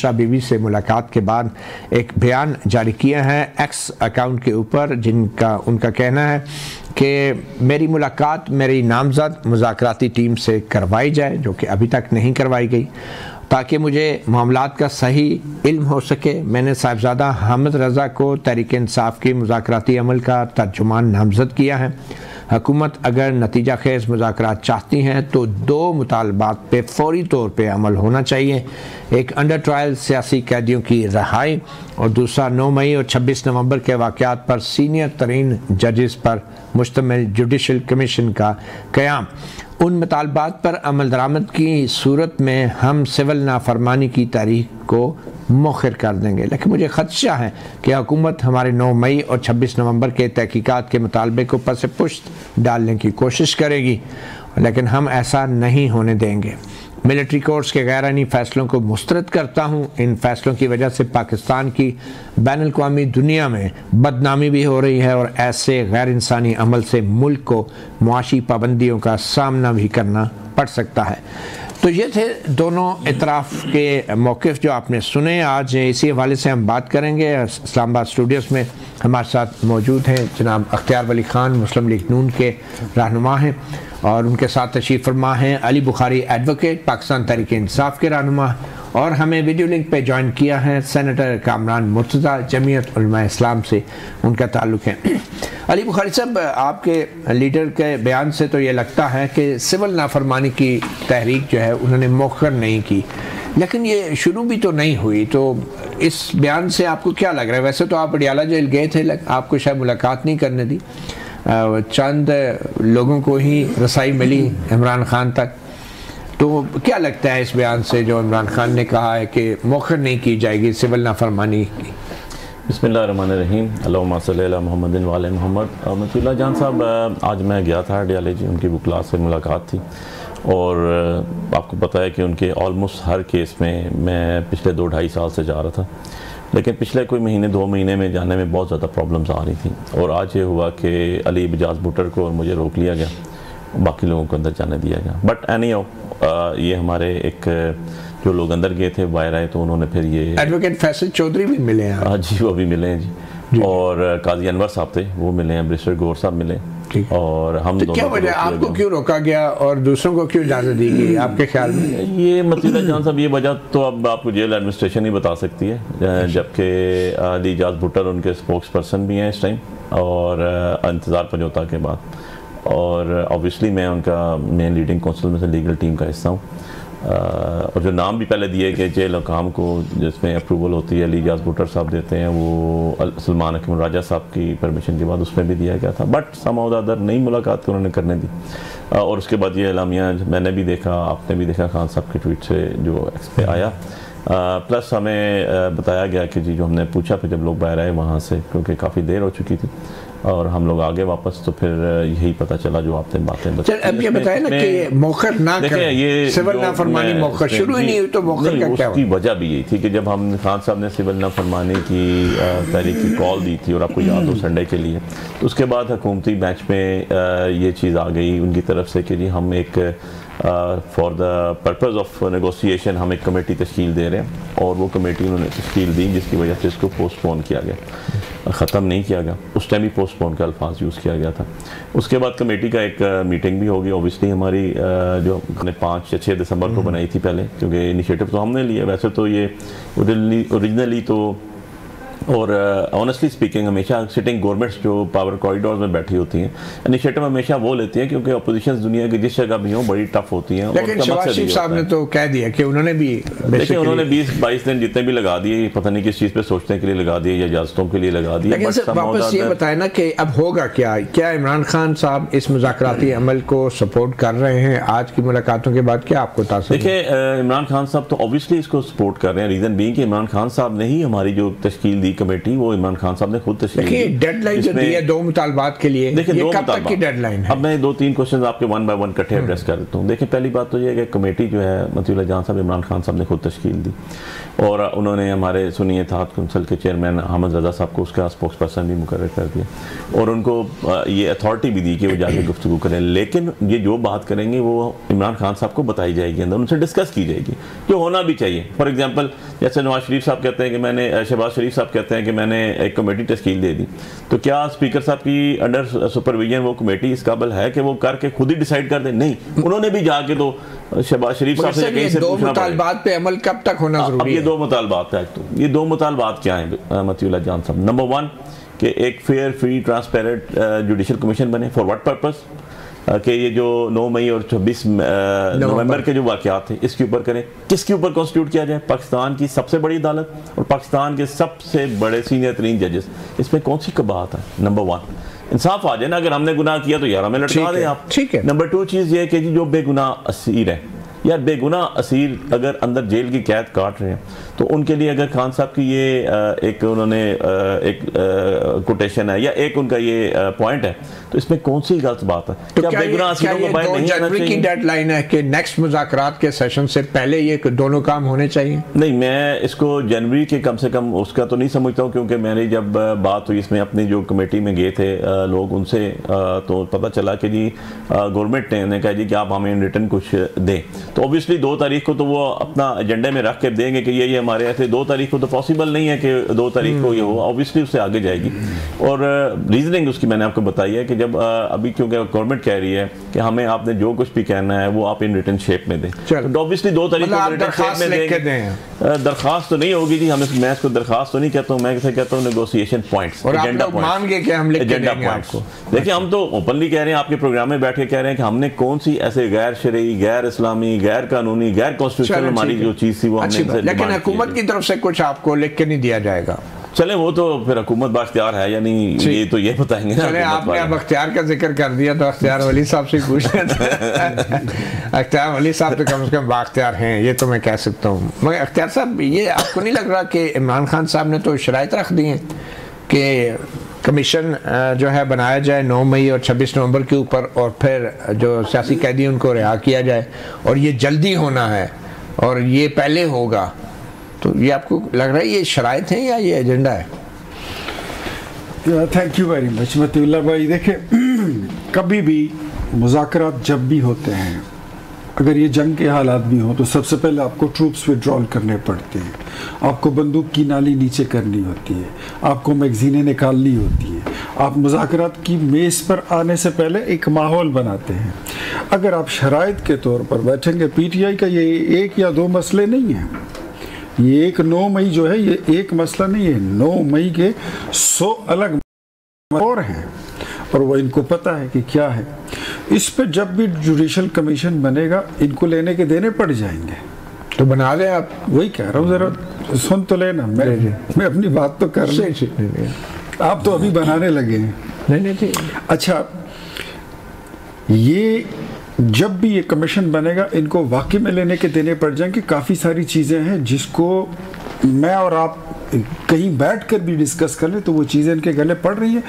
बीवी से मुलाकात के बाद एक बयान जारी किया है एक्स अकाउंट के ऊपर, जिनका उनका कहना है कि मेरी मुलाकात मेरी नामज़द मुज़ाकराती टीम से करवाई जाए, जो कि अभी तक नहीं करवाई गई, ताकि मुझे मामलात का सही इल्म हो सके। मैंने साहिबजादा हामिद रज़ा को तहरीक इंसाफ की मुज़ाकराती अमल का तर्जुमान नामज़द किया है। हुकूमत अगर नतीजा खेज़ मुज़ाकरात चाहती हैं तो दो मुतालबात पे फौरी तौर पे अमल होना चाहिए। एक अंडर ट्रायल सियासी कैदियों की रहाई और दूसरा 9 मई और 26 नवंबर के वाक़यात पर सीनियर तरीन जजेस पर मुश्तमिल जुडिशल कमीशन का क़याम। उन मुतालबात पर अमल दरामद की सूरत में हम सिविल नाफरमानी की तारीख को मौखर कर देंगे, लेकिन मुझे खदशा है कि हुकूमत हमारे 9 मई और 26 नवंबर के तहकीकात के मुतालबे को पस पुश्त डालने की कोशिश करेगी, लेकिन हम ऐसा नहीं होने देंगे। मिलिट्री कोर्ट्स के गैर-आईनी फैसलों को मुस्तरद करता हूँ। इन फैसलों की वजह से पाकिस्तान की बैनुल-अक़वामी दुनिया में बदनामी भी हो रही है और ऐसे गैर इंसानी अमल से मुल्क को मुआशी पाबंदियों का सामना भी करना पड़ सकता है। तो ये थे दोनों इतराफ़ के मौक़िफ़ जो आपने सुने। आज इसी हवाले से हम बात करेंगे। इस्लामाबाद स्टूडियोज़ में हमारे साथ मौजूद हैं जनाब अख्तियार वली ख़ान, मुस्लिम लीग नून के रहनुमा हैं, और उनके साथ तशरीफ़ फरमा हैं अली बुखारी एडवोकेट, पाकिस्तान तहरीक इंसाफ के रहनुमा, और हमें वीडियो लिंक पे ज्वाइन किया है सेनेटर कामरान मुर्तज़ा, जमीयत उलमा इस्लाम से उनका ताल्लुक़ है। अली बुखारी साहब, आपके लीडर के बयान से तो ये लगता है कि सिविल नाफरमानी की तहरीक जो है उन्होंने मौखर नहीं की, लेकिन ये शुरू भी तो नहीं हुई। तो इस बयान से आपको क्या लग रहा है? वैसे तो आप अडियाला जेल गए थे, आपको शायद मुलाकात नहीं करने दी, चंद लोगों को ही रसाई मिली इमरान खान तक। तो क्या लगता है इस बयान से जो इमरान खान ने कहा है कि मौखर नहीं की जाएगी सिविल नाफरमानी की? बिस्मिल्लाहिर्रहमानिर्रहीम, अल्लाहुम्मा सल्ली अला मुहम्मदिन व आले मुहम्मद। मतुल्लाह जान साहब, आज मैं गया था अडियाले जी, उनकी वकला से मुलाकात थी, और आपको पता है कि उनके ऑलमोस्ट हर केस में मैं पिछले 2-2.5 साल से जा रहा था, लेकिन पिछले कोई महीने 2 महीने में जाने में बहुत ज़्यादा प्रॉब्लम्स आ रही थी, और आज ये हुआ कि अली इजाज़ भुट्टर को और मुझे रोक लिया गया, बाकी लोगों को अंदर जाने दिया गया। बट एनी ये हमारे एक जो लोग अंदर गए थे बाहर आए, तो उन्होंने फिर ये एडवोकेट फैसल चौधरी भी मिले हैं। हाँ जी, वो भी मिले हैं जी, और काजी अनवर साहब थे वो मिले हैं, बैरिस्टर गौर साहब मिले, और हम तो क्या वजह, आपको क्यों रोका गया और दूसरों को क्यों इजाज़त दी गई आपके ख्याल में? ये मतुल्लाह जान साहब, ये वजह तो अब आपको जेल एडमिनिस्ट्रेशन ही बता सकती है, जबकि अली इजाज़ भुट्टर उनके स्पोक्स पर्सन भी हैं इस टाइम, और इंतज़ार समझौता के बाद, और ऑब्वियसली मैं उनका मेन लीडिंग काउंसिल में से लीगल टीम का हिस्सा हूँ, और जो नाम भी पहले दिए गए जेल हुकाम को जिसमें अप्रूवल होती है अली इजाज़ भुट्टर साहब देते हैं, वो सलमान हकीम राजा साहब की परमिशन के बाद उसमें भी दिया गया था, बट समहाउ द अदर नई मुलाकात उन्होंने करने दी। और उसके बाद ये एलामिया मैंने भी देखा, आपने भी देखा खान साहब के ट्वीट से जो एक्स पे आया, प्लस हमें बताया गया कि जी जो हमने पूछा फिर जब लोग बाहर आए वहाँ से, क्योंकि काफ़ी देर हो चुकी थी और हम लोग आगे वापस, तो फिर यही पता चला जो आपने बातें बताई। अब ये बताया ना कि मौखर ना करें, ये सिविल नाफरमानी मौखर शुरू ही नहीं हुई, तो मौखर का क्या? उसकी वजह भी यही थी कि जब हम खान साहब ने सिविल नाफरमानी की तारीख की कॉल दी थी, और आपको याद हो संडे के लिए, तो उसके बाद हुकूमती बेंच में ये चीज़ आ गई उनकी तरफ से कि जी हम एक for the purpose of negotiation हम एक कमेटी तश्कील दे रहे हैं, और वो कमेटी उन्होंने तश्कील दी जिसकी वजह से इसको पोस्टपोन किया गया, ख़त्म नहीं किया गया। उस टाइम भी पोस्टपोन का अल्फाज यूज़ किया गया था। उसके बाद कमेटी का एक मीटिंग भी होगी, ऑब्वियसली हमारी जो हमने 5 या 6 दिसंबर को बनाई थी पहले, क्योंकि इनिशिएटिव तो हमने लिया, वैसे तो ये ओरिजिनली तो, और ऑनेस्टली स्पीकिंग हमेशा सिटिंग गवर्नमेंट्स जो पावर कॉरिडोर में बैठी होती हैं, इनिशिएटिव हमेशा वो लेती हैं, क्योंकि अपोजिशन दुनिया की जिस जगह भी हो बड़ी टफ होती हैं। लेकिन शहबाज शरीफ साहब ने तो कह दिया कि उन्होंने भी, देखिए उन्होंने 20-22 दिन जितने भी लगा दिए, पता नहीं किस चीज़ पे सोचने के लिए लगा दिए या इजाजतों के लिए लगा दिए। लेकिन सर वापस ये बताए ना कि अब होगा क्या? क्या इमरान खान साहब इस मुज़ाकराती अमल को सपोर्ट कर रहे हैं? आज की मुलाकातों के बाद क्या आपको तासुर? देखिए इमरान खान साहब तो ऑब्वियसली इसको सपोर्ट कर रहे हैं, रीज़न बीइंग कि इमरान खान साहब ने ही हमारी जो तश्कील दी कमेटी, वो इमरान खान साहब ने खुद तशकील दी। डेडलाइन जो दी है 2 मुतालबात के लिए, देखिए ये कब तक की डेडलाइन है? अब मैं 2-3 क्वेश्चन आपके 1 बाय 1 इकट्ठे एड्रेस कर देता हूँ। देखिए पहली बात तो ये है कि कमेटी जो है मतीउल्लाह जहां साहब इमरान खान साहब ने खुद तशकील दी और उन्होंने हमारे सुन्नी इत्तेहाद कौंसिल के चेयरमैन अहमद रजा साहब को उसका स्पोक्स पर्सन भी मुकर्रर कर दिया और उनको ये अथॉरिटी भी दी कि वो जाके गुफ्तगू करें। लेकिन ये जो बात करेंगे वो इमरान खान साहब को बताई जाएगी, अंदर उनसे डिस्कस की जाएगी, जो होना भी चाहिए। फॉर एग्जाम्पल जैसे नवाज शरीफ साहब कहते हैं कि मैंने, शहबाज शरीफ साहब कहते हैं कि मैंने एक कमेटी तश्कील दे दी, तो क्या स्पीकर साहब की अंडर सुपरविजन वो कमेटी इस काबिल है कि वो करके खुद ही डिसाइड कर दे? नहीं, उन्होंने भी जाके तो शहबाज शरीफ साहब से कहीं से पूछना पड़ेगा। पे अमल कब तक होना जरूरी है? अब ये 2 मुतालबात है। तो ये 2 मुतालबात क्या है मतीउल्लाह जान साहब? नंबर 1 कि एक fair, free, transparent judicial commission बने। For what purpose? कि ये जो 9 मई और 26 नवंबर के जो वाक़यात थे इसके ऊपर करें। किसके ऊपर कॉन्स्टिट्यूट किया जाए? पाकिस्तान की सबसे बड़ी अदालत और पाकिस्तान के सबसे बड़े सीनियर तरीन जजेस, इसमें कौन सी कबात है? नंबर 1 इंसाफ आ जाए ना, अगर हमने गुनाह किया तो यार हमें लटका दें आप। ठीक है। नंबर 2 चीज़ ये है कि जो बेगुनाह असीर है, यार बेगुनाह असीर अगर अंदर जेल की कैद काट रहे हैं तो उनके लिए अगर खान साहब की ये एक उन्होंने एक कोटेशन है या एक उनका ये पॉइंट है, तो इसमें कौन सी गलत बात है? तो क्या बेगुनाह असीरों को बाहर नहीं आना चाहिए? की डेडलाइन है कि नेक्स्ट मुज़ाकरात के सेशन से पहले ये दोनों काम होने चाहिए? नहीं, मैं इसको जनवरी के कम से कम उसका तो नहीं समझता हूँ, क्योंकि मैंने जब बात हुई इसमें अपनी जो कमेटी में गए थे लोग, उनसे तो पता चला कि जी गवर्नमेंट ने कहा जी कि आप हमें रिटर्न कुछ दें। तो ऑब्वियसली 2 तारीख को तो वो अपना एजेंडे में रख के देंगे कि ये हमारे ऐसे 2 तारीख को तो पॉसिबल नहीं है कि 2 तारीख को ये हो, ऑब्वियसली उससे आगे जाएगी। और रीजनिंग उसकी मैंने आपको बताई है कि जब अभी क्योंकि गवर्नमेंट कह रही है कि हमें आपने जो कुछ भी कहना है वो आप इन रिटर्न शेप में दें, तो ऑब्वियसली 2 तारीख को रिटर्न शेप में देंगे। दरखास्त तो नहीं होगी जी, मैं इसको दरखास्त तो नहीं कहता हूँ, मैं इसे कहता हूँ नेगोशिएशन पॉइंट्स, एजेंडा पॉइंट्स। देखिए हम तो ओपनली कह रहे हैं, आपके प्रोग्राम में बैठ के कह रहे हैं कि हमने कौन सी ऐसे गैर शरई, गैर इस्लामी, गैर कानूनी, गैर कॉन्स्टिट्यूशनल हमारी जो चीज थी वो हमने, लेकिन हुकूमत की तरफ से कुछ आपको लिख के नहीं दिया जाएगा। चले वो तो फिर हुकूमत बाख्तियार है या नहीं, ये तो ये बताएंगे ना। चले आपने अब अख्तियार का जिक्र कर दिया तो अख्तियार वली साहब से पूछ लेते। अख्तियार वली साहब तो कम से कम बाख्तियार हैं, ये तो मैं कह सकता हूँ। मगर अख्तियार साहब, ये आपको नहीं लग रहा कि इमरान खान साहब ने तो शराइत रख दी हैं कि कमीशन जो है बनाया जाए 9 मई और 26 नवंबर के ऊपर, और फिर जो सियासी कैदी उनको रिहा किया जाए, और ये जल्दी होना है और ये पहले होगा? तो ये आपको लग रहा है ये शराइत है या ये एजेंडा है? Thank you very much Matiullah भाई। देखिए कभी भी मुज़ाकरात जब भी होते हैं, अगर ये जंग के हालात भी हों, तो सबसे पहले आपको ट्रूप्स विड्रॉल करने पड़ते हैं, आपको बंदूक की नाली नीचे करनी होती है, आपको मैगजीनें निकालनी होती है, आप मुज़ाकरात की मेज़ पर आने से पहले एक माहौल बनाते हैं। अगर आप शराइत के तौर पर बैठेंगे, PTI का ये 1 या 2 मसले नहीं हैं, ये एक 9 मई जो है ये एक मसला नहीं है, 9 मई के 100 अलग और हैं और वो इनको पता है कि क्या है। इस पे जब भी जुडिशल कमीशन बनेगा इनको लेने के देने पड़ जाएंगे, तो बना दें आप। वही कह रहा हूँ, जरा सुन तो लेना, मैं अपनी बात तो कर लूँ, आप तो अभी बनाने लगे हैं। नहीं। अच्छा, ये जब भी ये कमीशन बनेगा इनको वाकई में लेने के देने पड़ जाएंगे। काफ़ी सारी चीज़ें हैं जिसको मैं और आप कहीं बैठकर भी डिस्कस कर ले तो वो चीज़ें इनके गले पड़ रही हैं।